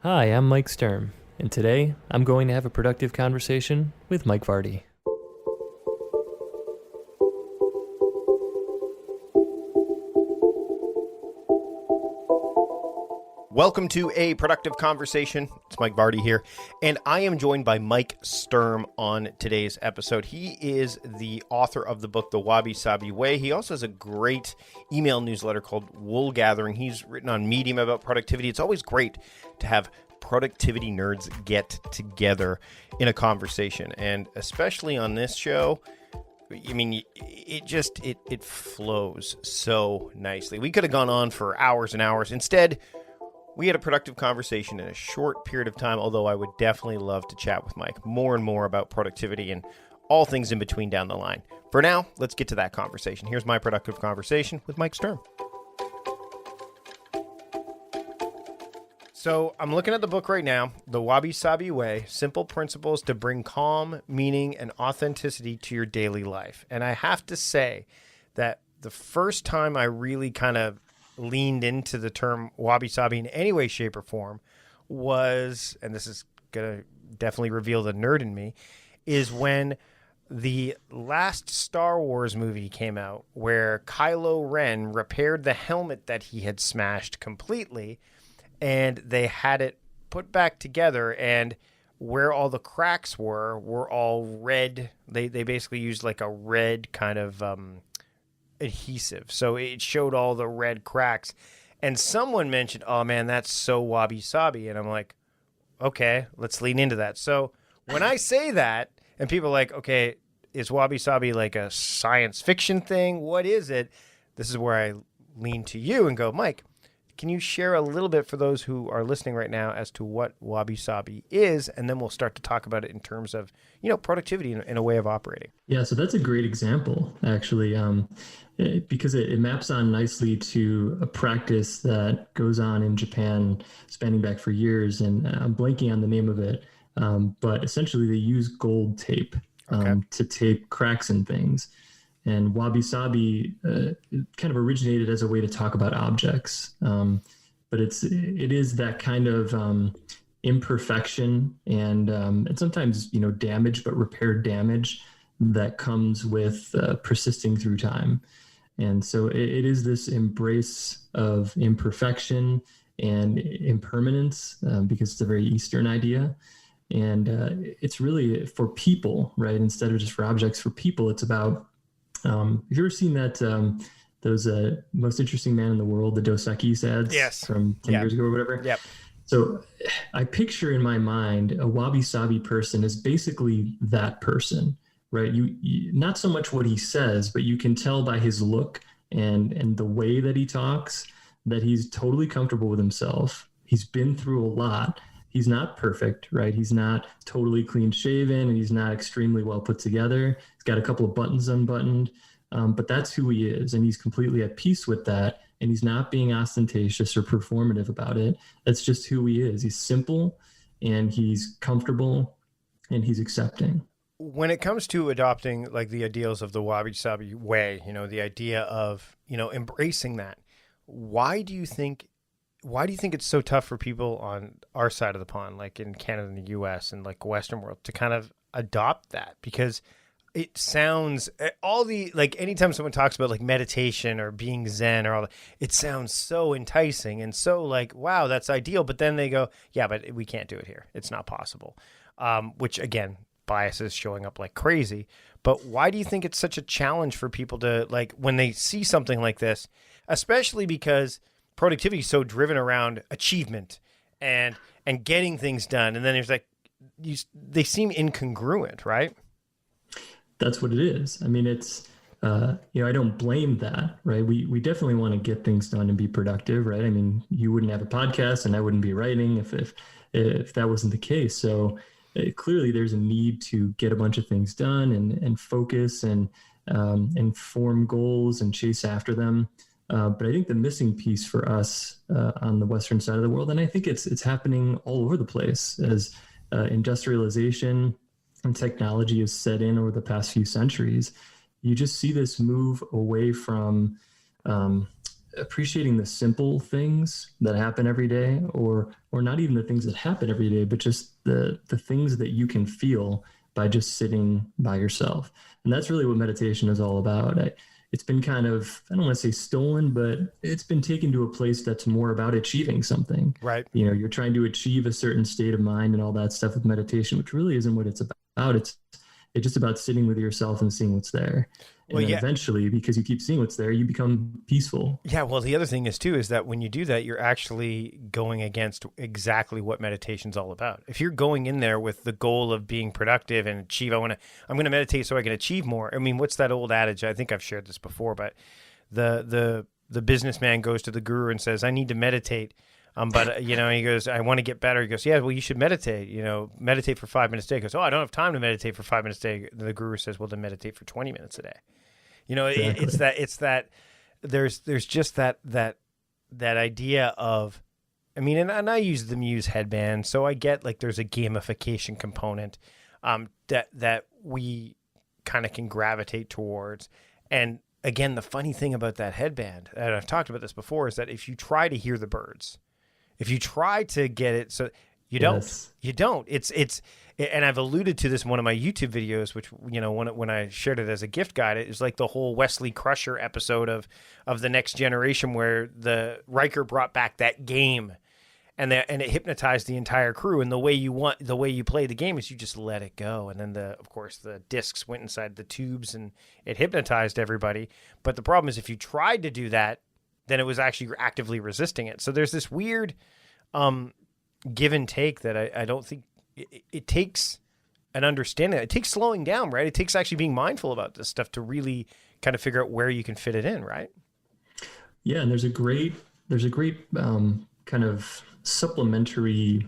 Hi, I'm Mike Sturm, and today I'm going to have a productive conversation with Mike Vardy. Welcome to A Productive Conversation. It's Mike Vardy here, and I am joined by Mike Sturm on today's episode. He is the author of the book, The Wabi-sabi Way. He also has a great email newsletter called Wool Gathering. He's written on Medium about productivity. It's always great to have productivity nerds get together in a conversation, and especially on this show, I mean, it flows so nicely. We could have gone on for hours and hours. Instead, we had a productive conversation in a short period of time, although I would definitely love to chat with Mike more and more about productivity and all things in between down the line. For now, let's get to that conversation. Here's my productive conversation with Mike Sturm. So I'm looking at the book right now, The Wabi-sabi Way, Simple Principles to Bring Calm, Meaning, and Authenticity to Your Daily Life. And I have to say that the first time I really kind of leaned into the term wabi-sabi in any way, shape, or form was, and this is going to definitely reveal the nerd in me, is when the last Star Wars movie came out where Kylo Ren repaired the helmet that he had smashed completely, and they had it put back together, and where all the cracks were all red. They basically used like a red kind of adhesive, so it showed all the red cracks, and someone mentioned, oh man, that's so wabi-sabi, and I'm like, okay, let's lean into that. So when I say that and people are like, okay, is wabi-sabi like a science fiction thing? What is it? This is where I lean to you and go, Mike, can you share a little bit for those who are listening right now as to what wabi-sabi is? And then we'll start to talk about it in terms of, productivity in a way of operating. Yeah, so that's a great example, actually, because it maps on nicely to a practice that goes on in Japan spanning back for years. And I'm blanking on the name of it, but essentially they use gold tape to tape cracks in things. And wabi-sabi kind of originated as a way to talk about objects, but it is that kind of imperfection and sometimes damage, but repaired damage that comes with persisting through time. And so it is this embrace of imperfection and impermanence because it's a very Eastern idea. And it's really for people, right? Instead of just for objects, for people, it's about have you ever seen that those Most Interesting Man in the World, the Dos Equis ads Yes. from 10 years ago or whatever? Yep. So I picture in my mind a wabi-sabi person is basically that person, right? You not so much what he says, but you can tell by his look and the way that he talks that he's totally comfortable with himself. He's been through a lot. He's not perfect, right? He's not totally clean shaven and he's not extremely well put together. He's got a couple of buttons unbuttoned, but that's who he is. And he's completely at peace with that. And he's not being ostentatious or performative about it. That's just who he is. He's simple and he's comfortable and he's accepting. When it comes to adopting like the ideals of the wabi-sabi way, the idea of, embracing that, why do you think it's so tough for people on our side of the pond, like in Canada and the US and like Western world, to kind of adopt that? Because it sounds anytime someone talks about like meditation or being Zen or all that, it sounds so enticing and so like, wow, that's ideal. But then they go, yeah, but we can't do it here. It's not possible. Which again, biases showing up like crazy. But why do you think it's such a challenge for people to like, when they see something like this, especially because productivity is so driven around achievement and getting things done, and then there's like they seem incongruent, right? That's what it is. I mean, it's I don't blame that, right? We definitely want to get things done and be productive, right? I mean, you wouldn't have a podcast and I wouldn't be writing if that wasn't the case. So clearly, there's a need to get a bunch of things done and focus and form goals and chase after them. But I think the missing piece for us on the Western side of the world, and I think it's happening all over the place as industrialization and technology has set in over the past few centuries, you just see this move away from appreciating the simple things that happen every day, or not even the things that happen every day, but just the things that you can feel by just sitting by yourself. And that's really what meditation is all about. It's been kind of, I don't want to say stolen, but it's been taken to a place that's more about achieving something. Right. You're trying to achieve a certain state of mind and all that stuff with meditation, which really isn't what it's about. It's just about sitting with yourself and seeing what's there. And then eventually, because you keep seeing what's there, you become peaceful. Yeah. Well, the other thing is too, is that when you do that, you're actually going against exactly what meditation's all about. If you're going in there with the goal of being productive and achieve, I'm going to meditate so I can achieve more. I mean, what's that old adage? I think I've shared this before, but the businessman goes to the guru and says, I need to meditate. But he goes, I want to get better. He goes, yeah, well, you should meditate, meditate for 5 minutes a day. He goes, oh, I don't have time to meditate for 5 minutes a day. The guru says, well, then meditate for 20 minutes a day. Exactly. It's that there's just that idea of, I mean, and I use the Muse headband, so I get like there's a gamification component that we kind of can gravitate towards. And again, the funny thing about that headband, and I've talked about this before, is that if you try to hear the birds, if you try to get it, so you don't, Yes. you don't. It's, and I've alluded to this in one of my YouTube videos, which when I shared it as a gift guide, it was like the whole Wesley Crusher episode of The Next Generation, where the Riker brought back that game, and it hypnotized the entire crew. And the way you play the game is you just let it go, and then of course the discs went inside the tubes and it hypnotized everybody. But the problem is if you tried to do that, then it was actually actively resisting it. So there's this weird give and take that I don't think it takes an understanding. It takes slowing down, right? It takes actually being mindful about this stuff to really kind of figure out where you can fit it in, right? Yeah, and there's a great kind of supplementary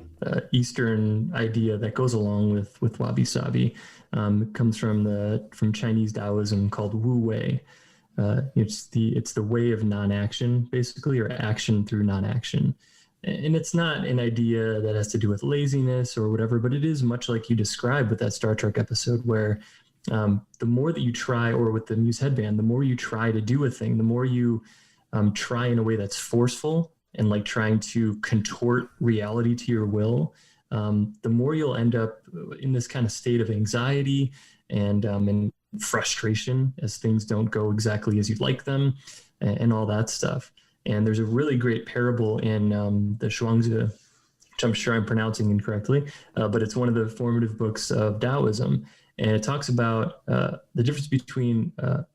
Eastern idea that goes along with Wabi-sabi. It comes from Chinese Taoism called Wu Wei. It's the way of non-action, basically, or action through non-action. And it's not an idea that has to do with laziness or whatever, but it is much like you described with that Star Trek episode, where the more that you try, or with the Muse headband, the more you try to do a thing, the more you try in a way that's forceful and like trying to contort reality to your will, the more you'll end up in this kind of state of anxiety and frustration as things don't go exactly as you'd like them, and all that stuff. And there's a really great parable in the Zhuangzi, which I'm sure I'm pronouncing incorrectly, but it's one of the formative books of Taoism. And it talks about the difference between a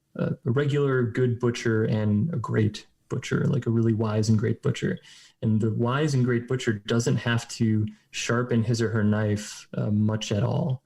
regular good butcher and a great butcher, like a really wise and great butcher. And the wise and great butcher doesn't have to sharpen his or her knife much at all,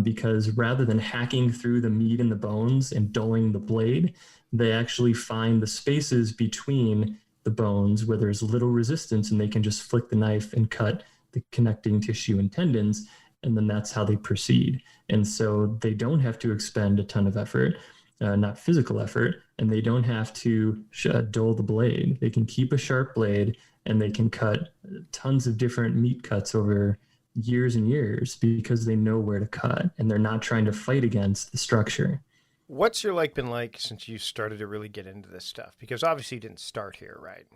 because rather than hacking through the meat and the bones and dulling the blade, they actually find the spaces between the bones where there's little resistance, and they can just flick the knife and cut the connecting tissue and tendons, and then that's how they proceed. And so they don't have to expend a ton of effort, not physical effort, and they don't have to dull the blade. They can keep a sharp blade, and they can cut tons of different meat cuts over years and years because they know where to cut, and they're not trying to fight against the structure. What's your life been like since you started to really get into this stuff? Because obviously you didn't start here, right?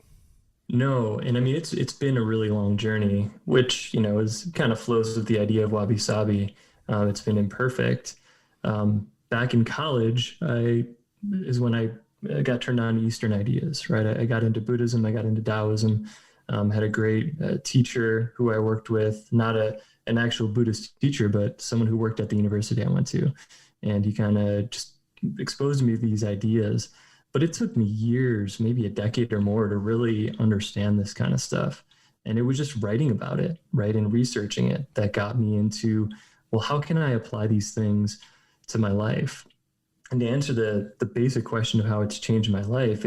No, and I mean it's been a really long journey, which is kind of flows with the idea of wabi-sabi. It's been imperfect. Back in college, is when I got turned on to Eastern ideas. Right, I got into Buddhism, I got into Taoism. Had a great teacher who I worked with, not an actual Buddhist teacher, but someone who worked at the university I went to, and he kind of just exposed me to these ideas. But it took me years, maybe a decade or more, to really understand this kind of stuff. And it was just writing about it, right, and researching it that got me into, well, how can I apply these things to my life? And to answer the basic question of how it's changed my life,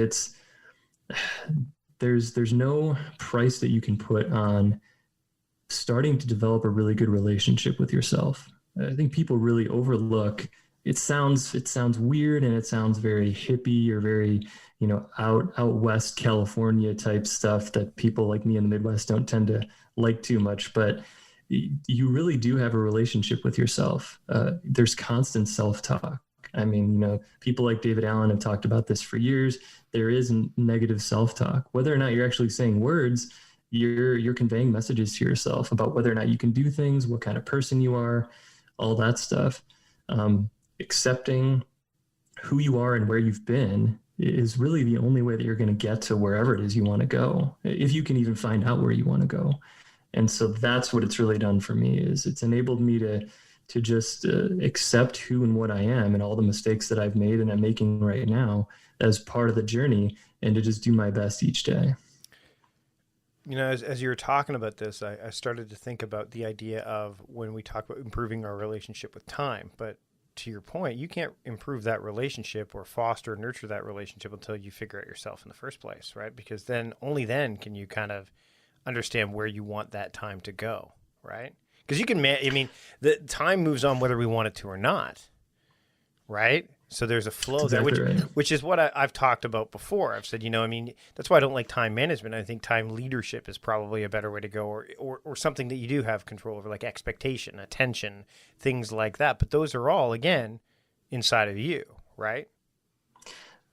there's no price that you can put on starting to develop a really good relationship with yourself. I think people really overlook. It sounds weird, and it sounds very hippie or very, out west California type stuff that people like me in the Midwest don't tend to like too much. But you really do have a relationship with yourself. There's constant self-talk. I mean, people like David Allen have talked about this for years. There is negative self-talk. Whether or not you're actually saying words, you're conveying messages to yourself about whether or not you can do things, what kind of person you are, all that stuff. Accepting who you are and where you've been is really the only way that you're going to get to wherever it is you want to go, if you can even find out where you want to go. And so that's what it's really done for me, is it's enabled me to just accept who and what I am and all the mistakes that I've made and I'm making right now as part of the journey, and to just do my best each day. As you were talking about this, I started to think about the idea of when we talk about improving our relationship with time. But to your point, you can't improve that relationship or foster or nurture that relationship until you figure out yourself in the first place, right? Because then, only then can you kind of understand where you want that time to go, right? Because the time moves on whether we want it to or not, right? So there's a flow there, which is what I've talked about before. I've said, that's why I don't like time management. I think time leadership is probably a better way to go, or something that you do have control over, like expectation, attention, things like that. But those are all, again, inside of you, right?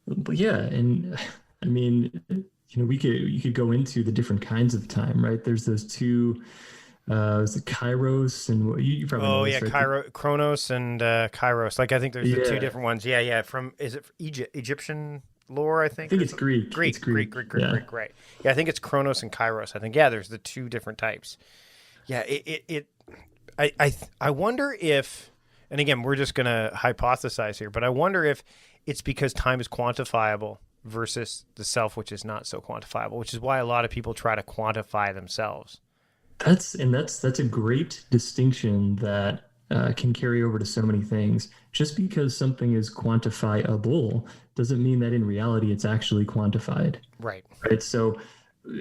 But yeah, and I mean, you could go into the different kinds of time, right? There's those two. Is it Kairos and what you probably know this, right? Chronos and Kairos. Like, I think there's the two different ones. Yeah. Is it Egyptian lore? I think it's Greek. Greek. Right. Yeah, I think it's Chronos and Kairos. I think there's the two different types. Yeah. I wonder if, and again, we're just gonna hypothesize here, but I wonder if it's because time is quantifiable versus the self, which is not so quantifiable, which is why a lot of people try to quantify themselves. That's a great distinction that can carry over to so many things. Just because something is quantifiable doesn't mean that in reality it's actually quantified. Right. So,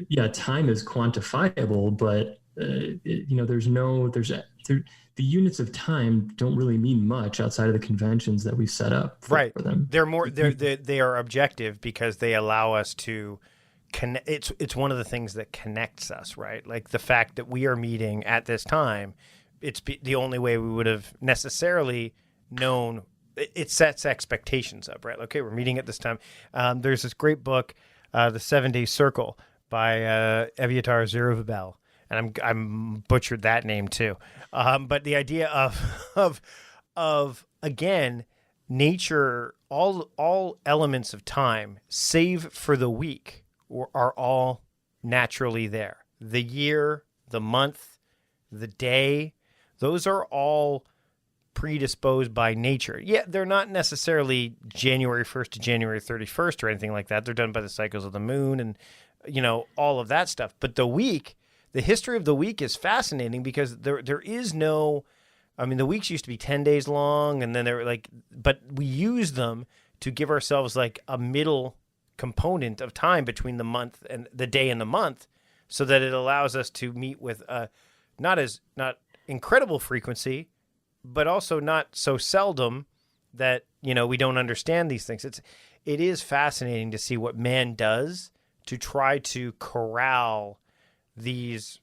yeah, time is quantifiable, but the units of time don't really mean much outside of the conventions that we set up for them. They are objective because they allow us to connect. It's one of the things that connects us, right? Like the fact that we are meeting at this time, it's the only way we would have necessarily known. It sets expectations up, right? Okay, we're meeting at this time. There's this great book, The 7-Day Circle by Eviatar Zerubbabel, and I'm butchered that name too. But the idea of again, nature, all elements of time, save for the week, are all naturally there. The year, the month, the day, those are all predisposed by nature. Yeah, they're not necessarily January 1st to January 31st or anything like that. They're done by the cycles of the moon and, all of that stuff. But the week, the history of the week is fascinating because there is no, the weeks used to be 10 days long, and then they were but we use them to give ourselves like a middle component of time between the month and the day and the month, so that it allows us to meet with not incredible frequency, but also not so seldom that we don't understand these things. It is fascinating to see what man does to try to corral these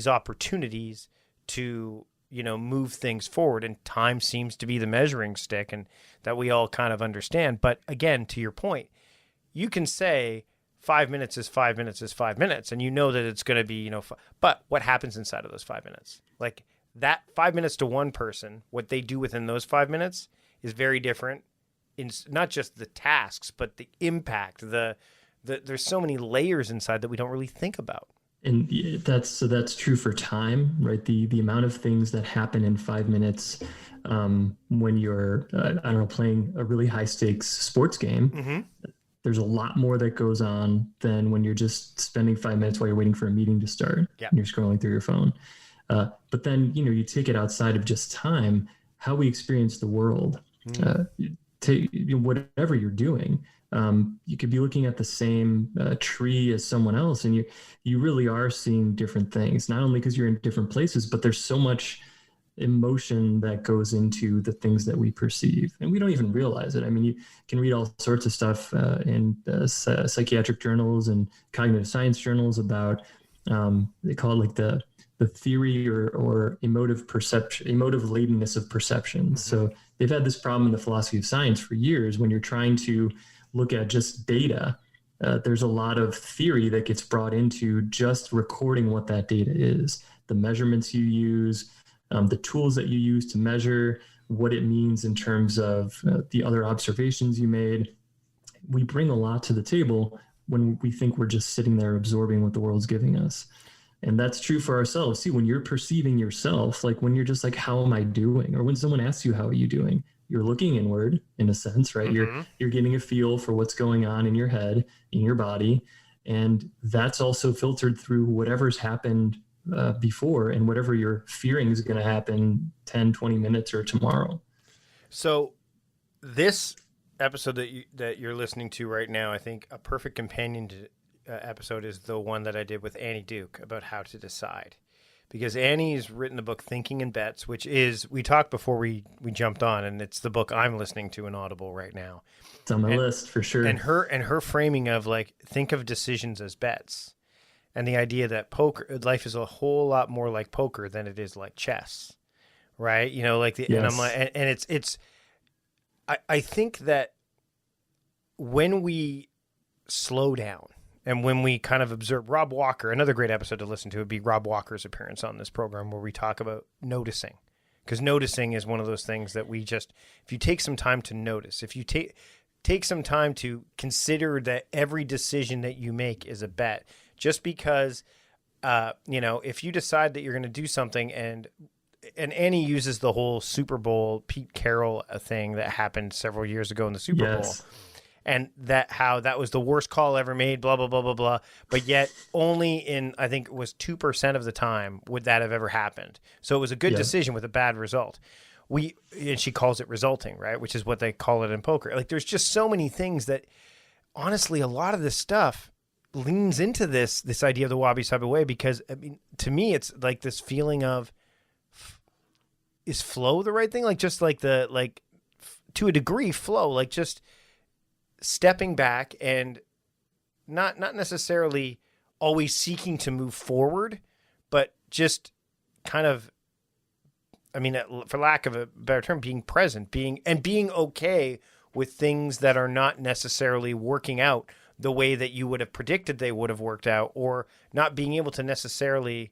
opportunities to move things forward, and time seems to be the measuring stick, and that we all kind of understand. But again, to your point, you can say 5 minutes is 5 minutes is 5 minutes, and that it's going to be, but what happens inside of those 5 minutes? Like that 5 minutes to one person, what they do within those 5 minutes is very different in not just the tasks, but the impact, there's so many layers inside that we don't really think about. And that's true for time, right? The amount of things that happen in 5 minutes when you're, playing a really high stakes sports game. Mm-hmm. There's a lot more that goes on than when you're just spending 5 minutes while you're waiting for a meeting to start. Yeah. And you're scrolling through your phone. But then, you take it outside of just time, how we experience the world, whatever you're doing. You could be looking at the same tree as someone else, and you really are seeing different things, not only because you're in different places, but there's so much emotion that goes into the things that we perceive, and we don't even realize it. You can read all sorts of stuff in psychiatric journals and cognitive science journals about, they call it like the the theory or emotive perception, emotive ladenness of perception. So they've had this problem in the philosophy of science for years. When you're trying to look at just data, there's a lot of theory that gets brought into just recording what that data is, the measurements you use, the tools that you use to measure, what it means in terms of the other observations you made. We bring a lot to the table when we think we're just sitting there absorbing what the world's giving us. And that's true for ourselves. See, when you're perceiving yourself, like when you're just like, how am I doing? Or when someone asks you, how are you doing? You're looking inward in a sense, right? You're getting a feel for what's going on in your head, in your body. And that's also filtered through whatever's happened before and whatever you're fearing is going to happen 10, 20 minutes or tomorrow. So this episode that you're listening to right now, I think a perfect companion to episode is the one that I did with Annie Duke about how to decide. Because Annie's written the book Thinking in Bets, which is, we talked before we jumped on, and it's the book I'm listening to in Audible right now. It's on my list for sure. And her framing of like, think of decisions as bets. And the idea that life is a whole lot more like poker than it is like chess. Right? You know, like and I'm like, and it's I think that when we slow down and when we kind of observe Rob Walker, another great episode to listen to would be Rob Walker's appearance on this program where we talk about noticing. Because noticing is one of those things that we just, if you take some time to notice, if you take some time to consider that every decision that you make is a bet, just because, if you decide that you're going to do something and Annie uses the whole Super Bowl Pete Carroll thing that happened several years ago in the Super Bowl. And how that was the worst call ever made, blah, blah, blah, blah, blah. But yet only in, I think it was 2% of the time would that have ever happened. So it was a good decision with a bad result. And she calls it resulting, right? Which is what they call it in poker. Like there's just so many things that, honestly, a lot of this stuff leans into this idea of the Wabi-sabi Way, because, I mean, to me, it's like this feeling of, is flow the right thing? Like just like to a degree, flow, like just stepping back and not necessarily always seeking to move forward, but just kind of, I mean, for lack of a better term, being present, being okay with things that are not necessarily working out the way that you would have predicted they would have worked out, or not being able to necessarily,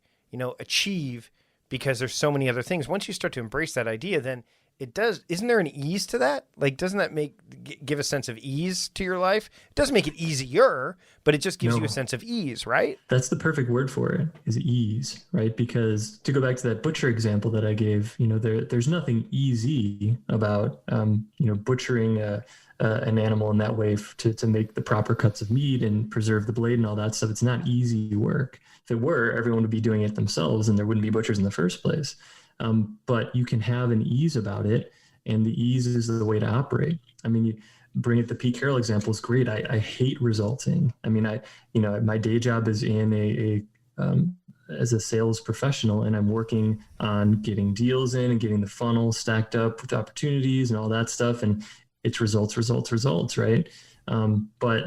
achieve because there's so many other things. Once you start to embrace that idea, then it does. Isn't there an ease to that? Like, doesn't that give a sense of ease to your life? It doesn't make it easier, but it just gives you a sense of ease, right? That's the perfect word for it, is ease, right? Because to go back to that butcher example that I gave, there's nothing easy about, butchering an animal in that way to make the proper cuts of meat and preserve the blade and all that stuff. It's not easy work. If it were, everyone would be doing it themselves and there wouldn't be butchers in the first place. But you can have an ease about it, and the ease is the way to operate. I mean, you bring it, the Pete Carroll example is great. I hate resulting. I mean, my day job is in as a sales professional, and I'm working on getting deals in and getting the funnel stacked up with opportunities and all that stuff. And it's results, right? But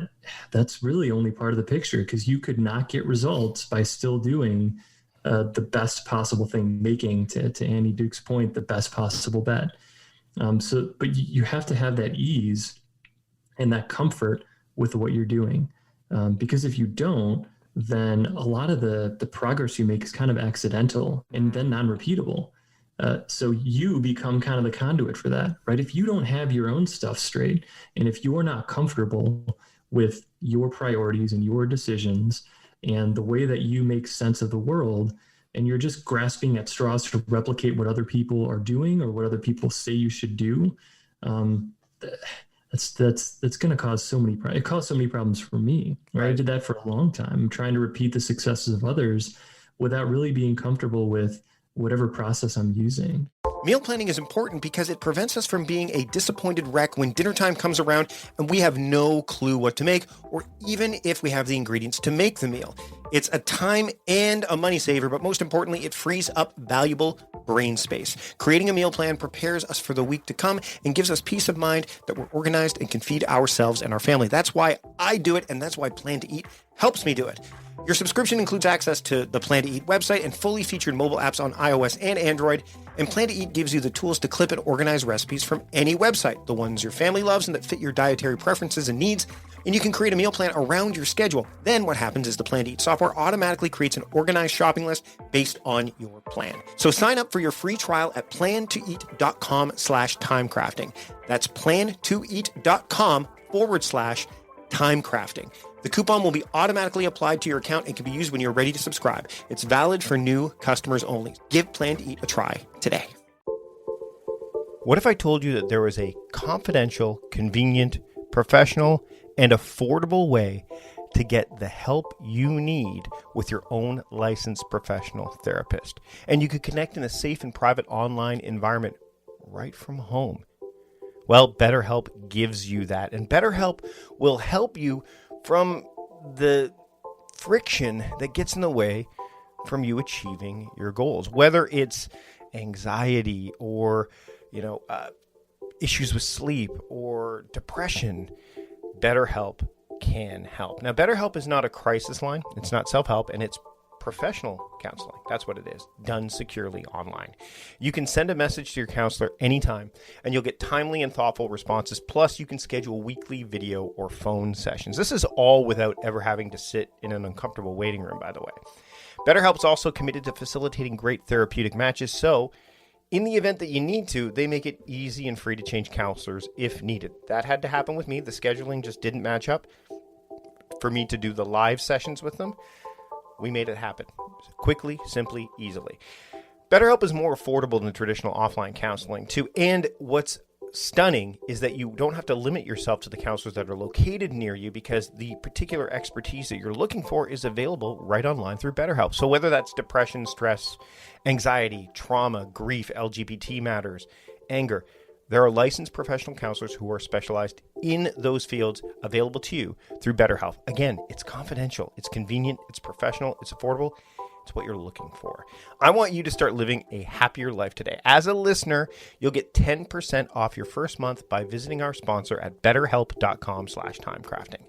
that's really only part of the picture, because you could not get results by still doing the best possible thing, making, to Annie Duke's point, the best possible bet. But you have to have that ease and that comfort with what you're doing. Because if you don't, then a lot of the progress you make is kind of accidental and then non-repeatable. So you become kind of the conduit for that, right? If you don't have your own stuff straight, and if you're not comfortable with your priorities and your decisions and the way that you make sense of the world, and you're just grasping at straws to replicate what other people are doing or what other people say you should do, that's going to cause so many problems for me. Right? I did that for a long time, trying to repeat the successes of others without really being comfortable with whatever process I'm using. Meal planning is important because it prevents us from being a disappointed wreck when dinner time comes around and we have no clue what to make, or even if we have the ingredients to make the meal. It's a time and a money saver, but most importantly, it frees up valuable brain space. Creating a meal plan prepares us for the week to come and gives us peace of mind that we're organized and can feed ourselves and our family. That's why I do it, and that's why Plan to Eat helps me do it. Your subscription includes access to the Plan to Eat website and fully featured mobile apps on iOS and Android. And Plan to Eat gives you the tools to clip and organize recipes from any website, the ones your family loves and that fit your dietary preferences and needs. And you can create a meal plan around your schedule. Then what happens is the Plan to Eat software automatically creates an organized shopping list based on your plan. So sign up for your free trial at plantoeat.com/timecrafting. That's plantoeat.com/timecrafting. The coupon will be automatically applied to your account and can be used when you're ready to subscribe. It's valid for new customers only. Give Plan to Eat a try today. What if I told you that there was a confidential, convenient, professional, and affordable way to get the help you need with your own licensed professional therapist? And you could connect in a safe and private online environment right from home. Well, BetterHelp gives you that. And BetterHelp will help you from the friction that gets in the way from you achieving your goals, whether it's anxiety or, issues with sleep or depression. BetterHelp can help. Now, BetterHelp is not a crisis line. It's not self-help, and it's professional counseling. That's what it is, done securely online. You can send a message to your counselor anytime, and you'll get timely and thoughtful responses. Plus, you can schedule weekly video or phone sessions. This is all without ever having to sit in an uncomfortable waiting room, by the way. BetterHelp's also committed to facilitating great therapeutic matches, so in the event that you need to, they make it easy and free to change counselors if needed. That had to happen with me. The scheduling just didn't match up for me to do the live sessions with them. We made it happen quickly, simply, easily. BetterHelp is more affordable than traditional offline counseling, too. And what's stunning is that you don't have to limit yourself to the counselors that are located near you, because the particular expertise that you're looking for is available right online through BetterHelp. So whether that's depression, stress, anxiety, trauma, grief, LGBT matters, anger, there are licensed professional counselors who are specialized in those fields available to you through BetterHelp. Again, it's confidential, it's convenient, it's professional, it's affordable. It's what you're looking for. I want you to start living a happier life today. As a listener, you'll get 10% off your first month by visiting our sponsor at betterhelp.com/timecrafting.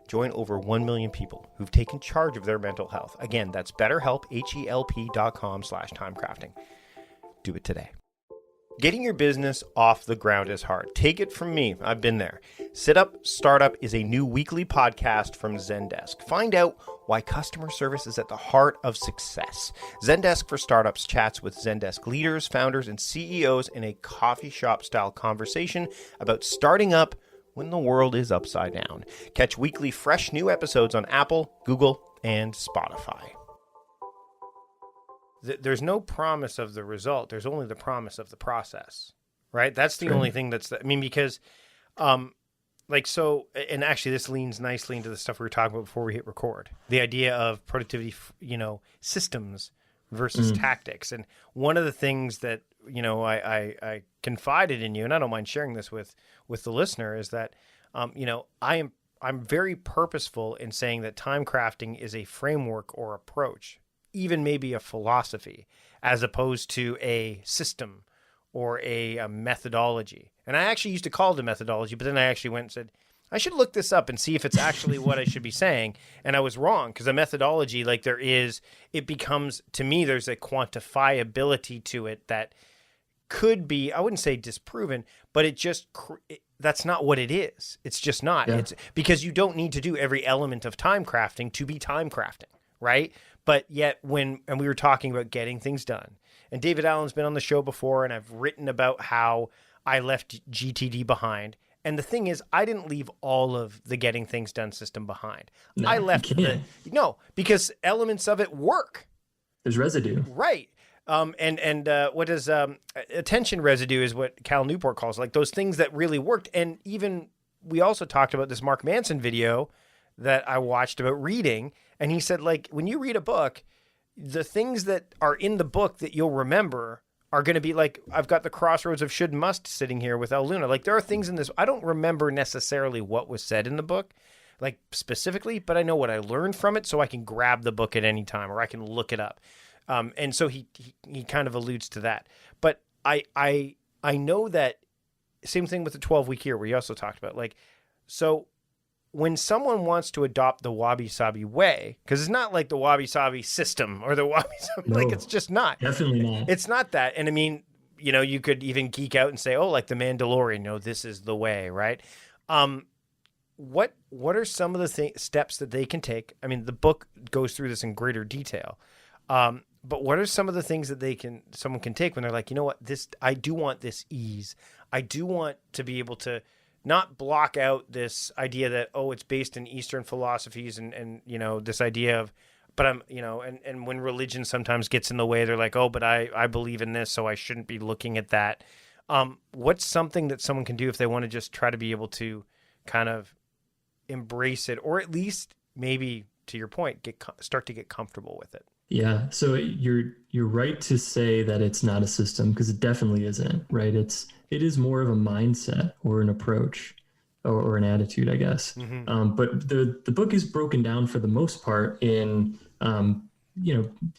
Join over 1 million people who've taken charge of their mental health. Again, that's betterhelp, HELP.com/timecrafting. Do it today. Getting your business off the ground is hard. Take it from me. I've been there. Sit Up Startup is a new weekly podcast from Zendesk. Find out why customer service is at the heart of success. Zendesk for Startups chats with Zendesk leaders, founders, and CEOs in a coffee shop style conversation about starting up when the world is upside down. Catch weekly fresh new episodes on Apple, Google, and Spotify. There's no promise of the result. There's only the promise of the process, right? That's the only thing because, and actually this leans nicely into the stuff we were talking about before we hit record. The idea of productivity, systems versus tactics. And one of the things that, I confided in you, and I don't mind sharing this with the listener, is that, I'm very purposeful in saying that time crafting is a framework or approach, even maybe a philosophy, as opposed to a system or a methodology. And I actually used to call it a methodology, but then I actually went and said, I should look this up and see if it's actually what I should be saying. And I was wrong, because a methodology, it becomes, to me, there's a quantifiability to it that could be, I wouldn't say disproven, but that's not what it is. It's just not. Yeah. It's because you don't need to do every element of time crafting to be time crafting, right? But yet we were talking about getting things done, and David Allen's been on the show before, and I've written about how I left GTD behind. And the thing is, I didn't leave all of the getting things done system behind. No, I left because elements of it work. There's residue. Right. What is attention residue is what Cal Newport calls it, like those things that really worked. And even we also talked about this Mark Manson video that I watched about reading. And he said, when you read a book, the things that are in the book that you'll remember are going to be I've got the Crossroads of Should and Must sitting here with El Luna. There are things in this. I don't remember necessarily what was said in the book, specifically, but I know what I learned from it, so I can grab the book at any time, or I can look it up. And so he kind of alludes to that. But I know that same thing with the 12-week year, where he also talked about, so when someone wants to adopt the Wabi-sabi way, because it's not like the Wabi-sabi system or the Wabi-sabi, No, like it's just not. definitely not. It's not that. And I mean, you could even geek out and say, oh, like the Mandalorian, this is the way, right? What are some of the steps that they can take? I mean, the book goes through this in greater detail. But what are some of the things that someone can take when they're like, you know what, I do want this ease. I do want to be able to not block out this idea that, oh, it's based in Eastern philosophies and this idea of, but I'm, and when religion sometimes gets in the way, they're like, oh, but I believe in this, so I shouldn't be looking at that. What's something that someone can do if they want to just try to be able to kind of embrace it, or at least maybe, to your point, start to get comfortable with it? Yeah, so you're right to say that it's not a system, because it definitely isn't, right? It is more of a mindset or an approach or an attitude, I guess. Mm-hmm. But the book is broken down for the most part in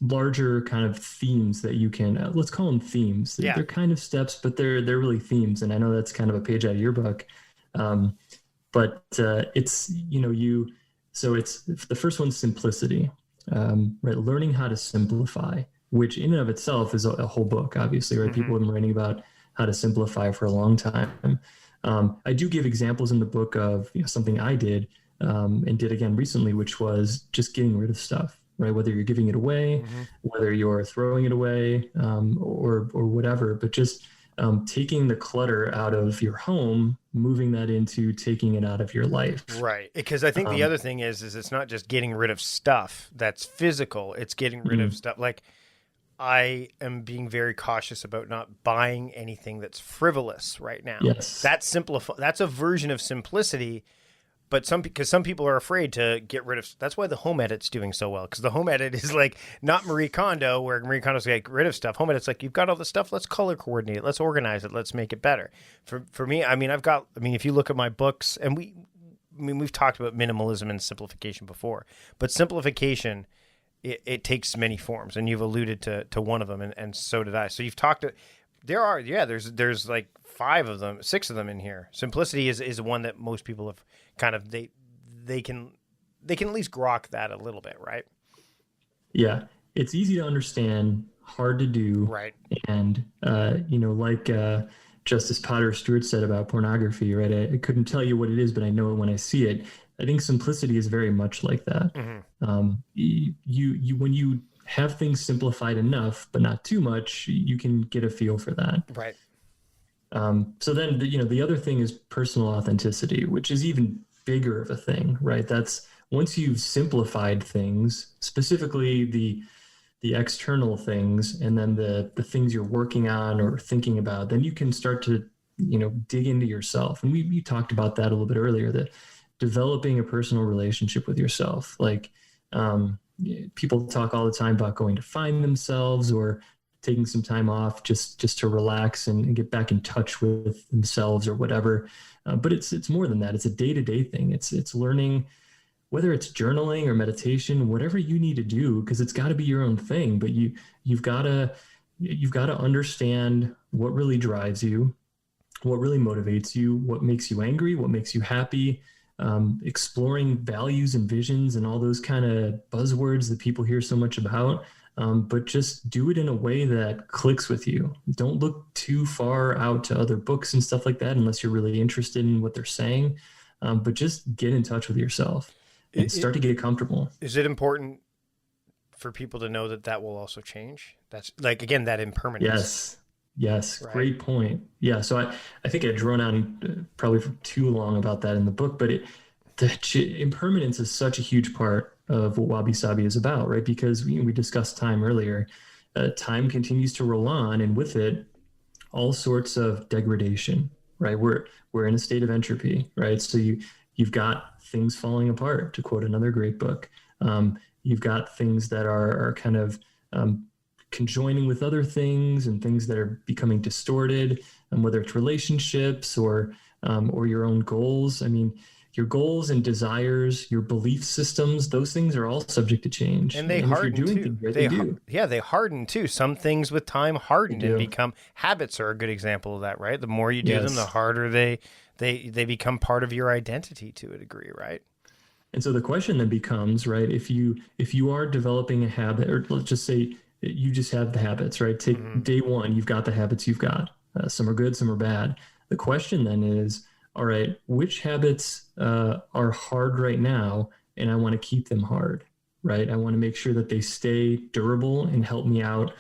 larger kind of themes that you can let's call them themes. Yeah. They're kind of steps, but they're really themes. And I know that's kind of a page out of your book, but it's so it's the first one's simplicity. Right, learning how to simplify, which in and of itself is a whole book, obviously, right? Mm-hmm. People have been writing about how to simplify for a long time. I do give examples in the book of something I did and did again recently, which was just getting rid of stuff, right? Whether you're giving it away, mm-hmm. whether you're throwing it away, or whatever, but just taking the clutter out of your home, moving that into taking it out of your life. Right. Because I think the other thing is it's not just getting rid of stuff that's physical. It's getting rid of stuff. Like, I am being very cautious about not buying anything that's frivolous right now. Yes. That's a version of simplicity. But because some people are afraid to get rid of. That's why the home edit's doing so well. Because the home edit is like not Marie Kondo, where Marie Kondo's like, get rid of stuff. Home edit's like, you've got all the stuff. Let's color coordinate it. Let's organize it. Let's make it better. For me, if you look at my books, and we've talked about minimalism and simplification before, but simplification, it takes many forms, and you've alluded to one of them, and so did I. So you've talked to. There's like 6 of them in here. Simplicity is one that most people have kind of they can at least grok that a little bit, right? Yeah, it's easy to understand, hard to do, right? And like Justice Potter Stewart said about pornography, right? I couldn't tell you what it is, but I know it when I see it. I think simplicity is very much like that. Mm-hmm. You when you have things simplified enough, but not too much, you can get a feel for that. Right. So then, the other thing is personal authenticity, which is even bigger of a thing, right? That's once you've simplified things, specifically the external things, and then the things you're working on or thinking about, then you can start to, dig into yourself. And we talked about that a little bit earlier, that developing a personal relationship with yourself. Like, people talk all the time about going to find themselves or taking some time off just to relax and get back in touch with themselves or whatever. But it's more than that. It's a day-to-day thing. It's learning, whether it's journaling or meditation, whatever you need to do, because it's got to be your own thing. But you've got to understand what really drives you, what really motivates you, what makes you angry, what makes you happy. Exploring values and visions and all those kind of buzzwords that people hear so much about. But just do it in a way that clicks with you. Don't look too far out to other books and stuff like that unless you're really interested in what they're saying. But just get in touch with yourself and start to get comfortable. Is it important for people to know that will also change? That's like, again, that impermanence. Yes. Right. Great point. Yeah. So I think I drone on probably for too long about that in the book, but impermanence is such a huge part of what Wabi-sabi is about, right? Because we discussed time earlier. Time continues to roll on, and with it, all sorts of degradation, right? We're in a state of entropy, right? So you've got things falling apart, to quote another great book. You've got things that are kind of conjoining with other things, and things that are becoming distorted, and whether it's relationships or your own goals. I mean, your goals and desires, your belief systems, those things are all subject to change. And they if you're harden doing too. things right, they do. Yeah, they harden too. Some things with time harden They and do. become habits are a good example of that, right? The more you do them, the Yes. harder they become part of your identity to a degree, right? And so the question then becomes, right, if you are developing a habit, or let's just say you just have the habits, right? Take day one, you've got the habits you've got. Some are good, some are bad. The question then is, all right, which habits are hard right now, and I want to keep them hard, right? I want to make sure that they stay durable and help me out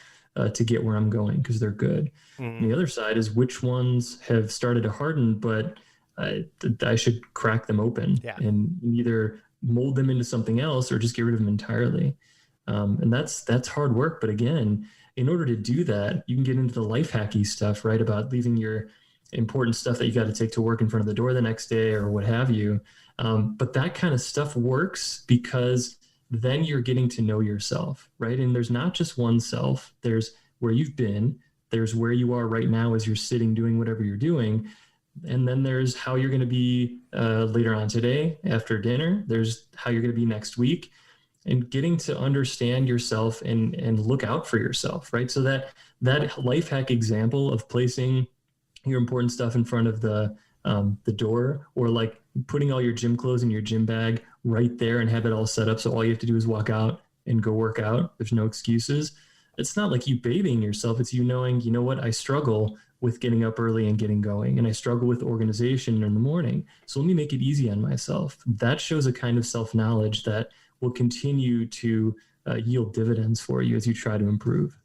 to get where I'm going because they're good. And the other side is which ones have started to harden, but I should crack them open Yeah. and either mold them into something else or just get rid of them entirely. And that's hard work. But again, in order to do that, you can get into the life hacky stuff, right? About leaving your important stuff that you got to take to work in front of the door the next day or what have you. But that kind of stuff works because then you're getting to know yourself, right? And there's not just one self. There's where you've been. There's where you are right now as you're sitting doing whatever you're doing. And then there's how you're going to be later on today after dinner. There's how you're going to be next week, and getting to understand yourself and look out for yourself, right? So that life hack example of placing your important stuff in front of the door, or like putting all your gym clothes in your gym bag right there and have it all set up so all you have to do is walk out and go work out. There's no excuses. It's not like you babying yourself. It's you knowing, you know what, I struggle with getting up early and getting going, and I struggle with organization in the morning. So let me make it easy on myself. That shows a kind of self-knowledge that will continue to yield dividends for you as you try to improve.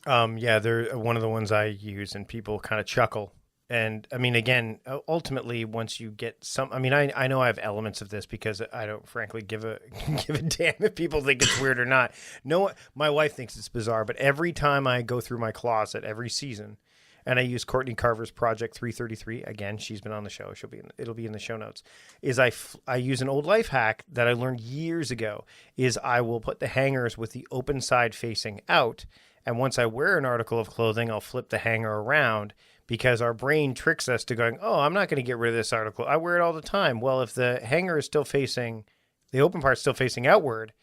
Yeah, they're one of the ones I use, and people kind of chuckle. And I mean, again, ultimately, once you get some, I mean, I know I have elements of this because I don't frankly give a give a damn if people think it's weird or not. No, my wife thinks it's bizarre, but every time I go through my closet every season, and I use Courtney Carver's Project 333. Again, she's been on the show. It'll be in the show notes. I use an old life hack that I learned years ago. Is I will put the hangers with the open side facing out, and once I wear an article of clothing, I'll flip the hanger around because our brain tricks us to going, oh, I'm not going to get rid of this article. I wear it all the time. Well, if the hanger is still facing, the open part's still facing outward,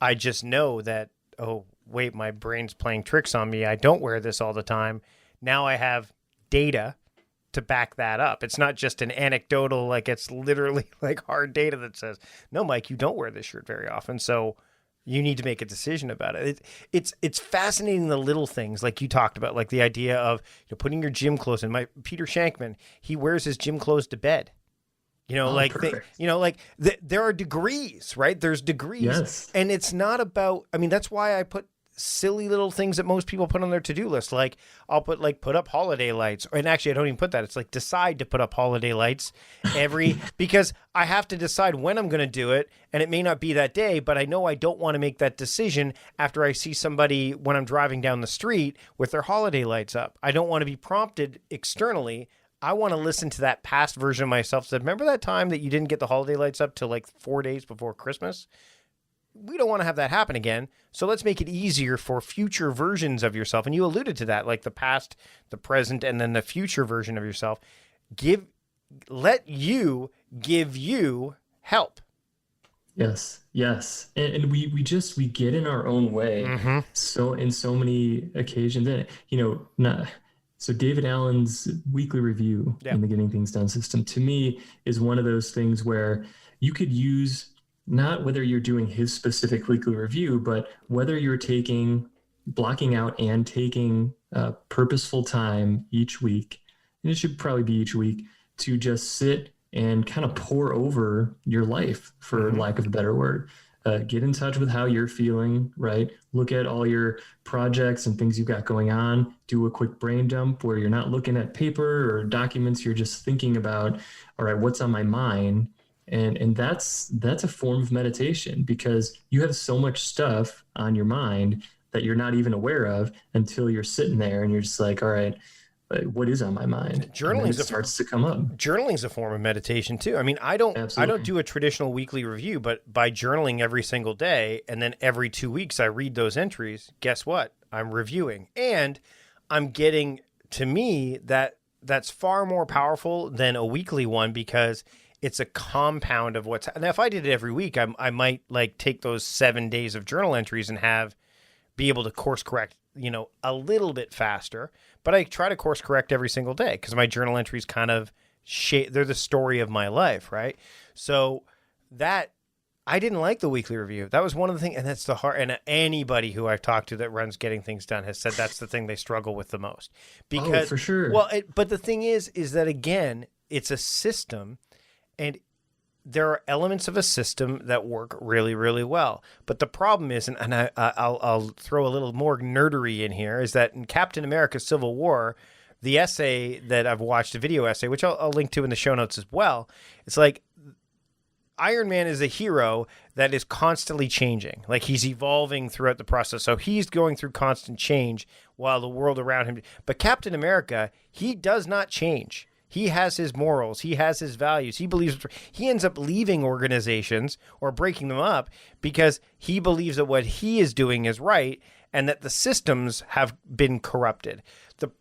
I just know that, oh, wait, my brain's playing tricks on me. I don't wear this all the time. Now I have data to back that up. It's not just an anecdotal, like it's literally like hard data that says, no, Mike, you don't wear this shirt very often. So you need to make a decision about it. It's fascinating, the little things like you talked about, like the idea of putting your gym clothes in. Peter Shankman, he wears his gym clothes to bed. There are degrees, right? There's degrees. Yes. And it's not about, I mean, that's why I put silly little things that most people put on their to-do list. Like I'll put up holiday lights, and actually I don't even put that. It's like decide to put up holiday lights because I have to decide when I'm going to do it. And it may not be that day, but I know I don't want to make that decision after I see somebody when I'm driving down the street with their holiday lights up. I don't want to be prompted externally. I want to listen to that past version of myself. Said, remember that time that you didn't get the holiday lights up till like 4 days before Christmas? We don't want to have that happen again. So let's make it easier for future versions of yourself. And you alluded to that, like the past, the present, and then the future version of yourself. Let you give you help. Yes. And we get in our own way. So in so many occasions, so David Allen's weekly review in the Getting Things Done system, to me, is one of those things where you could use, not whether you're doing his specific weekly review, but whether you're blocking out and taking purposeful time each week, and it should probably be each week, to just sit and kind of pour over your life, for lack of a better word. Get in touch with how you're feeling, right? Look at all your projects and things you've got going on. Do a quick brain dump where you're not looking at paper or documents. You're just thinking about, all right, what's on my mind? And that's a form of meditation, because you have so much stuff on your mind that you're not even aware of until you're sitting there and you're just like, all right, what is on my mind? Journaling starts to come up. Journaling is a form of meditation too. I mean, I don't do a traditional weekly review, but by journaling every single day, and then every 2 weeks I read those entries, guess what? I'm reviewing, and I'm getting, to me, that's far more powerful than a weekly one, because it's a compound of what's. Now, if I did it every week, I might like take those 7 days of journal entries and be able to course correct, a little bit faster. But I try to course correct every single day because my journal entries kind of they're the story of my life, right? So that I didn't like the weekly review. That was one of the things, and that's the hard. And anybody who I've talked to that runs Getting Things Done has said that's the thing they struggle with the most. Because, for sure. Well, but the thing is that again, it's a system, and there are elements of a system that work really, really well. But the problem is, and I'll throw a little more nerdery in here, is that in Captain America: Civil War, the essay that I've watched, a video essay, which I'll link to in the show notes as well, it's like Iron Man is a hero that is constantly changing. Like he's evolving throughout the process. So he's going through constant change while the world around him. But Captain America, he does not change. He has his morals. He has his values. He ends up leaving organizations or breaking them up because he believes that what he is doing is right and that the systems have been corrupted.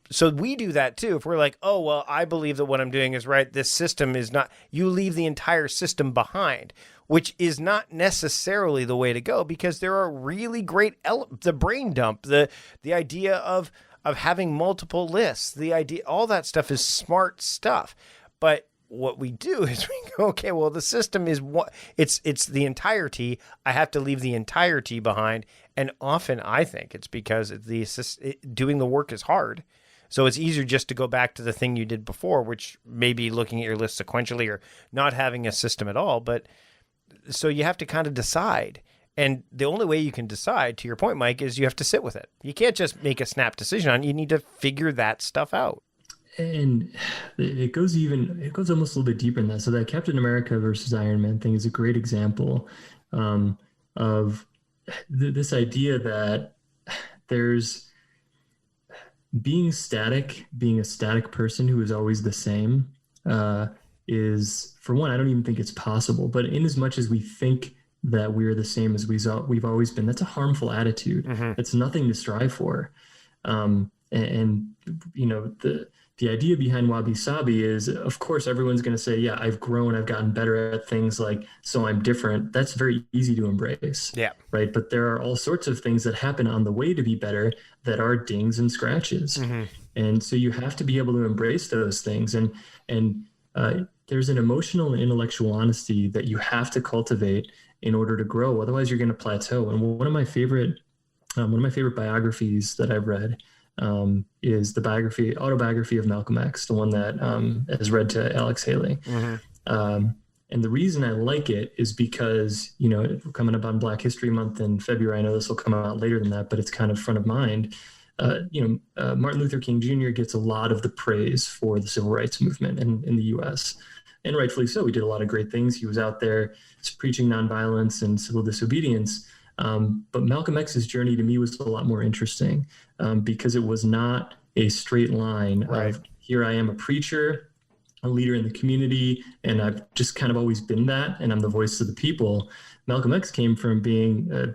So we do that too. If we're like, oh, well, I believe that what I'm doing is right, this system is not, you leave the entire system behind, which is not necessarily the way to go because there are really great the brain dump, the idea of having multiple lists, the idea, all that stuff is smart stuff. But what we do is we go, okay, well, the system is what it's the entirety. I have to leave the entirety behind. And often I think it's because doing the work is hard. So it's easier just to go back to the thing you did before, which may be looking at your list sequentially or not having a system at all. But so you have to kind of decide. And the only way you can decide, to your point, Mike, is you have to sit with it. You can't just make a snap decision on it. You need to figure that stuff out. And it goes almost a little bit deeper than that. So that Captain America versus Iron Man thing is a great example of this idea that there's being a static person who is always the same is, for one, I don't even think it's possible. But in as much as we think that we're the same as we've always been, that's a harmful attitude. Mm-hmm. That's nothing to strive for. The idea behind Wabi-sabi is, of course, everyone's going to say, yeah, I've grown, I've gotten better at things, like, so I'm different. That's very easy to embrace. Yeah. Right. But there are all sorts of things that happen on the way to be better that are dings and scratches. Mm-hmm. And so you have to be able to embrace those things. And there's an emotional and intellectual honesty that you have to cultivate in order to grow. Otherwise, you're going to plateau. And one of my favorite biographies that I've read is the autobiography of Malcolm X, the one that is read to Alex Haley. Mm-hmm. And the reason I like it is because, coming up on Black History Month in February, I know this will come out later than that, but it's kind of front of mind. Martin Luther King Jr. gets a lot of the praise for the civil rights movement in the U.S., and rightfully so. He did a lot of great things. He was out there preaching nonviolence and civil disobedience. But Malcolm X's journey to me was a lot more interesting because it was not a straight line of, here I am, a preacher, a leader in the community, and I've just kind of always been that, and I'm the voice of the people. Malcolm X came from being,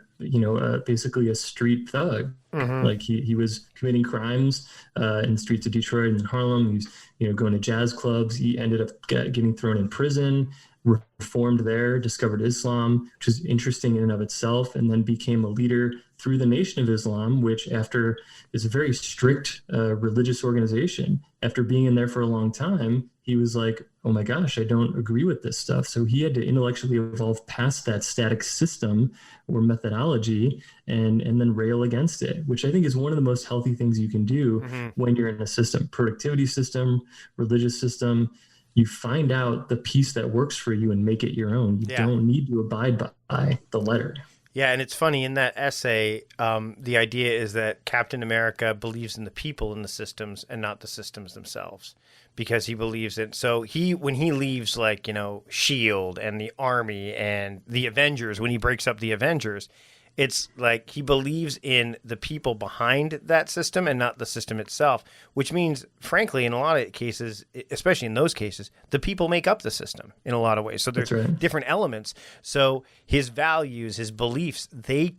basically a street thug. Mm-hmm. Like he was committing crimes in the streets of Detroit and Harlem. He was, going to jazz clubs. He ended up getting thrown in prison, reformed there, discovered Islam, which is interesting in and of itself, and then became a leader through the Nation of Islam, which is a very strict religious organization. After being in there for a long time, he was like, oh my gosh, I don't agree with this stuff. So he had to intellectually evolve past that static system or methodology and then rail against it, which I think is one of the most healthy things you can do when you're in a system, productivity system, religious system. You find out the piece that works for you and make it your own. You don't need to abide by the letter. Yeah, and it's funny, in that essay, the idea is that Captain America believes in the people in the systems and not the systems themselves, because he believes it. So when he leaves, like, S.H.I.E.L.D. and the Army and the Avengers, when he breaks up the Avengers, it's like he believes in the people behind that system and not the system itself, which means, frankly, in a lot of cases, especially in those cases, the people make up the system in a lot of ways. So there's different elements. So his values, his beliefs, they're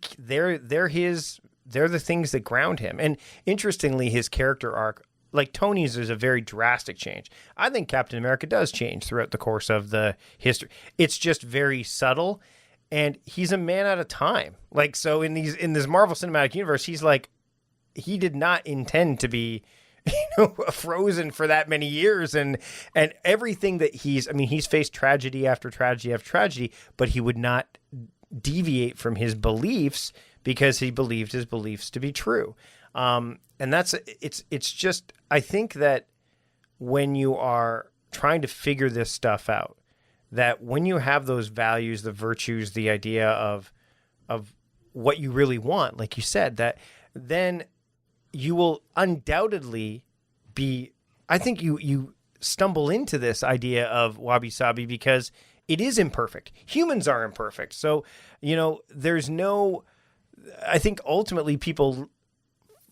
the things that ground him. And interestingly, his character arc, like Tony's is a very drastic change. I think Captain America does change throughout the course of the history. It's just very subtle, and he's a man out of time. Like, so in this Marvel Cinematic Universe, he's like, he did not intend to be, frozen for that many years, and everything that he's faced tragedy after tragedy after tragedy, but he would not deviate from his beliefs because he believed his beliefs to be true. And it's just, I think that when you are trying to figure this stuff out, that when you have those values, the virtues, the idea of what you really want, like you said, that then you will undoubtedly be, I think you stumble into this idea of wabi-sabi because it is imperfect. Humans are imperfect. So, there's no, I think ultimately people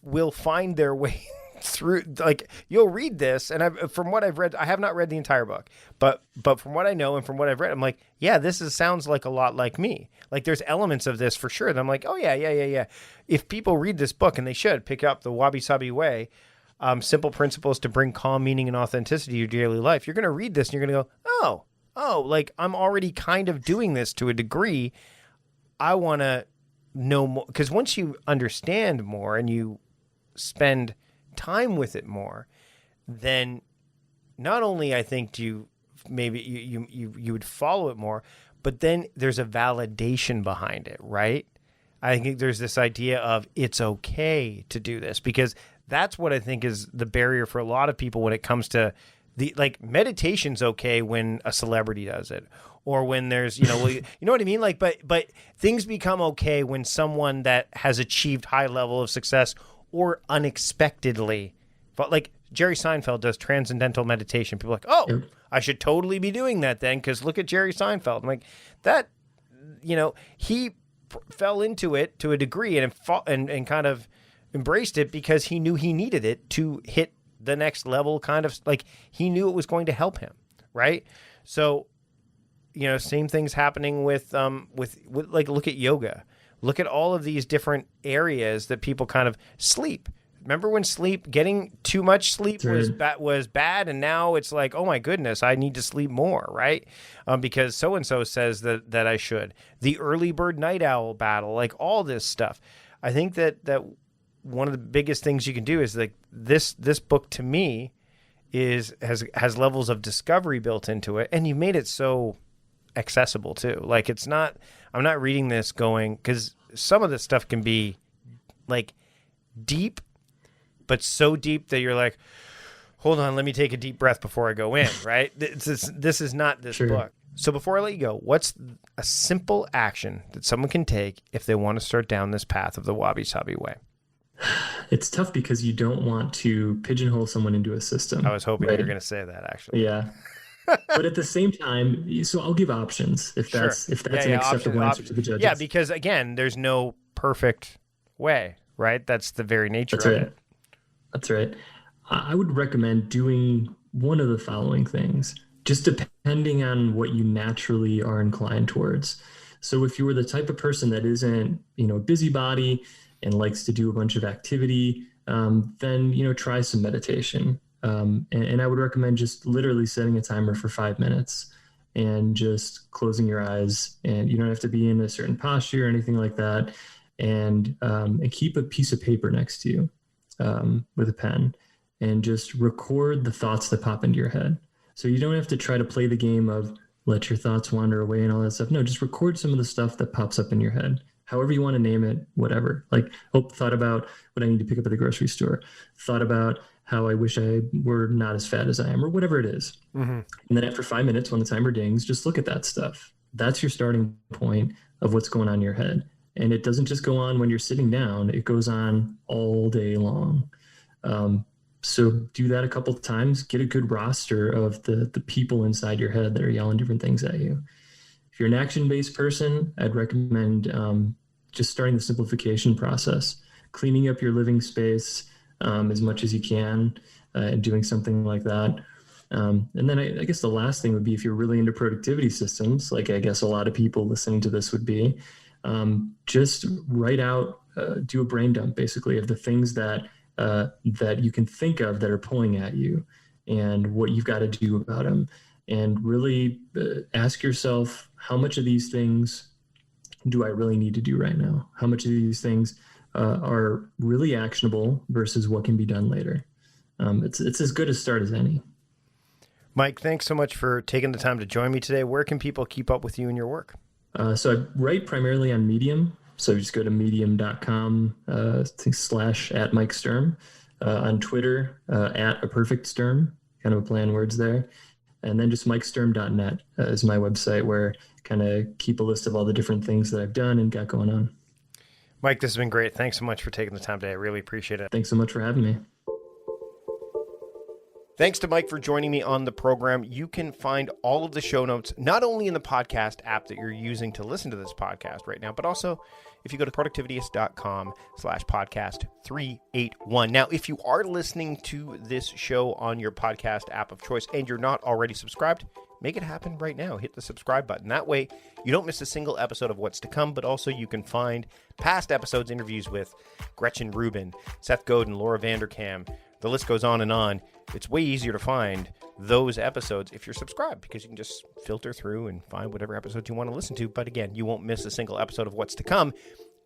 will find their way through, like, you'll read this, and from what I've read, I have not read the entire book, but from what I know and from what I've read, I'm like, yeah, sounds like a lot like me. Like, there's elements of this for sure that I'm like, oh yeah. If people read this book, and they should pick up the Wabi-sabi Way, simple principles to bring calm, meaning, and authenticity to your daily life, you're going to read this and you're going to go, oh, like, I'm already kind of doing this to a degree. I want to know more, because once you understand more and you spend time with it more, then not only I think you would follow it more, but then there's a validation behind it, right? I think there's this idea of it's okay to do this, because that's what I think is the barrier for a lot of people when it comes to meditation's okay when a celebrity does it, or when there's, you know what I mean? Like, but things become okay when someone that has achieved high level of success or unexpectedly, but like Jerry Seinfeld does transcendental meditation. People are like, oh, I should totally be doing that then, because look at Jerry Seinfeld. I'm like, that, he fell into it to a degree and kind of embraced it because he knew he needed it to hit the next level, kind of like he knew it was going to help him, right? So, same things happening with like, look at yoga. Look at all of these different areas that people kind of sleep. Remember when getting too much sleep was bad, and now it's like, oh my goodness, I need to sleep more, right? Because so and so says that I should. The early bird night owl battle, like all this stuff. I think that one of the biggest things you can do is, like, this book to me has levels of discovery built into it, and you made it so accessible too. Like, I'm not reading this going, because some of this stuff can be like deep, but so deep that you're like, hold on, let me take a deep breath before I go in, right? This is not this book. So before I let you go, what's a simple action that someone can take if they want to start down this path of the Wabi-sabi Way? It's tough because you don't want to pigeonhole someone into a system. I was hoping you were going to say that, actually. Yeah. But at the same time, so I'll give options if that's an acceptable answer to the judges. Yeah, because again, there's no perfect way, right? That's the very nature of it. That's right. I would recommend doing one of the following things, just depending on what you naturally are inclined towards. So if you were the type of person that isn't, a busybody and likes to do a bunch of activity, then, try some meditation. And I would recommend just literally setting a timer for 5 minutes and just closing your eyes, and you don't have to be in a certain posture or anything like that. And keep a piece of paper next to you with a pen, and just record the thoughts that pop into your head. So you don't have to try to play the game of let your thoughts wander away and all that stuff. No, just record some of the stuff that pops up in your head. However you want to name it, whatever. Like, thought about what I need to pick up at the grocery store. Thought about how I wish I were not as fat as I am, or whatever it is. Mm-hmm. And then after 5 minutes, when the timer dings, just look at that stuff. That's your starting point of what's going on in your head. And it doesn't just go on when you're sitting down, it goes on all day long. So do that a couple of times, get a good roster of the people inside your head that are yelling different things at you. If you're an action-based person, I'd recommend just starting the simplification process, cleaning up your living space as much as you can, and doing something like that. And then I guess the last thing would be, if you're really into productivity systems, like I guess a lot of people listening to this would be, just write out, do a brain dump basically of the things that that you can think of that are pulling at you, and what you've got to do about them. And really ask yourself, how much of these things do I really need to do right now? How much of these things are really actionable versus what can be done later? It's as good a start as any. Mike, thanks so much for taking the time to join me today. Where can people keep up with you and your work? So I write primarily on Medium. So just go to medium.com / @Mike Sturm. On Twitter, @APerfectSturm, kind of a play on words there. And then just MikeSturm.net is my website, where I kind of keep a list of all the different things that I've done and got going on. Mike, this has been great. Thanks so much for taking the time today. I really appreciate it. Thanks so much for having me. Thanks to Mike for joining me on the program. You can find all of the show notes, not only in the podcast app that you're using to listen to this podcast right now, but also if you go to productivityist.com/podcast381. Now, if you are listening to this show on your podcast app of choice and you're not already subscribed, make it happen right now. Hit the subscribe button. That way you don't miss a single episode of what's to come, but also you can find past episodes, interviews with Gretchen Rubin, Seth Godin, Laura Vanderkam. The list goes on and on. It's way easier to find those episodes if you're subscribed, because you can just filter through and find whatever episodes you want to listen to. But again, you won't miss a single episode of what's to come.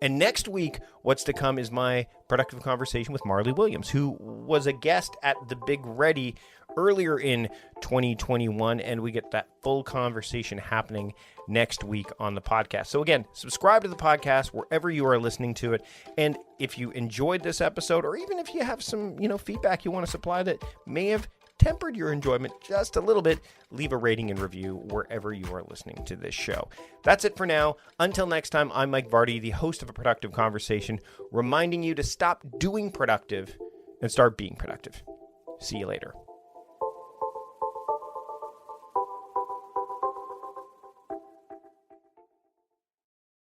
And next week, what's to come is my productive conversation with Marley Williams, who was a guest at the Big Ready earlier in 2021, and we get that full conversation happening next week on the podcast. So again, subscribe to the podcast wherever you are listening to it. And if you enjoyed this episode, or even if you have some, feedback you want to supply that may have tempered your enjoyment just a little bit, leave a rating and review wherever you are listening to this show. That's it for now. Until next time, I'm Mike Vardy, the host of A Productive Conversation, reminding you to stop doing productive and start being productive. See you later.